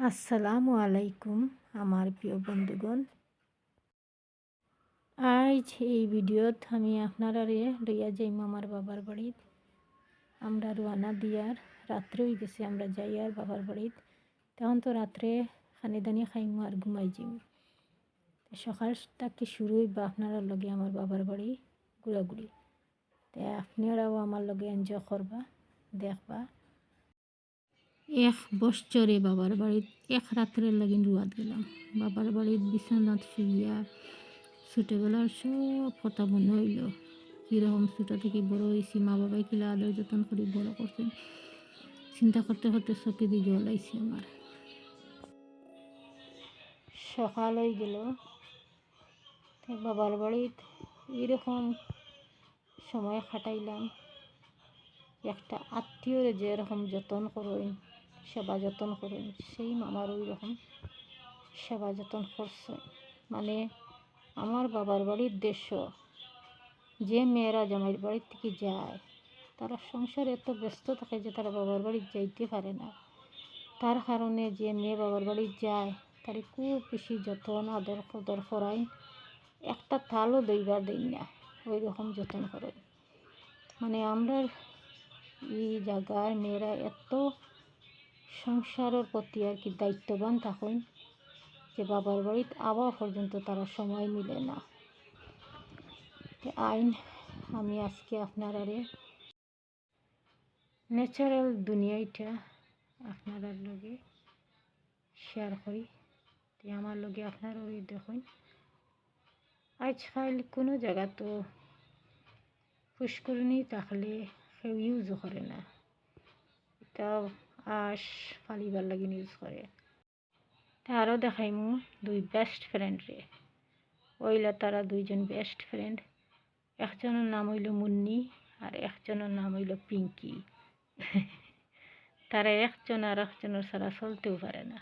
আসসালামু আলাইকুম আমার প্রিয় বন্ধুগণ। আজ এই ভিডিওত আমি আপনারারে লইয়া যাইম আমার বাবার বাড়িত। আমরা রওনা দিয়ার রাত্রে হয়ে গেছে, আমরা যাই আর বাবার বাড়িত। তখন তো রাত্রে খানিদানি খাইমু আর ঘুমাই যাইম। সকাল থেকে শুরু হইবা আপনারা লগে আমার বাবার বাড়ি ঘোরাঘুরি। তাই আপনারাও আমার লগে এনজয় করবা, দেখবা। এক বছরে বাবার বাড়িত এক রাত্রের লাগিন রুয়াত গেলাম। বাবার বাড়ির বিছানাত শুইয়া ছোটোবেলার সব কথা মনে হইল। কীরকম ছোটো থেকে বড় হয়েছি, মা বাবাই কিলা আদর যত্ন করে বড় করছেন, চিন্তা করতে করতে চোখে দিয়ে জল আইছে আমার। সকাল হয়ে গেল, বাবার বাড়িত এরকম সময় কাটাইলাম। একটা আত্মীয়র যেরকম যত্ন করেন, সেবা যত্ন করেন, সেই মামার ওই রকম সেবা যত্ন করছে। মানে আমার বাবার বাড়ির দেশ, যে মেয়েরা জামাইয়ের বাড়ির থেকে যায় তারা সংসারে এত ব্যস্ত থাকে যে তারা বাবার বাড়ি যাইতে পারে না। তার কারণে যে মেয়ে বাবার বাড়ি যায় তার খুব বেশি যত্ন আদর কদর করাই, একটা তালও দইবার দেই না, ওই রকম যত্ন করেন। মানে আমরা এই জায়গার মেয়েরা এত সংসারের প্রতি আর কি দায়িত্ববান থাকেন যে বাবার বাড়িত আওয়া পর্যন্ত তারা সময় মিলে না। আইন আমি আজকে আপনারারে ন্যাচারাল দুনিয়াটা আপনার লগে শেয়ার করি। আমার লগে আপনারা দেখুন, আজকাল কোনো জায়গা তো পুষ্করণী থাকলে কেউ ইউজ করে না, এটা আশ ফালিবার লাগে ইউজ করে। আরও দেখাইমু দুই বেস্ট ফ্রেন্ডরে। ওইলা তারা দুইজন বেস্ট ফ্রেন্ড, একজনের নাম হইল মুন্নি আর একজনের নাম হইল পিঙ্কি। তারা একজন আর একজনের ছাড়া চলতেও পারে না।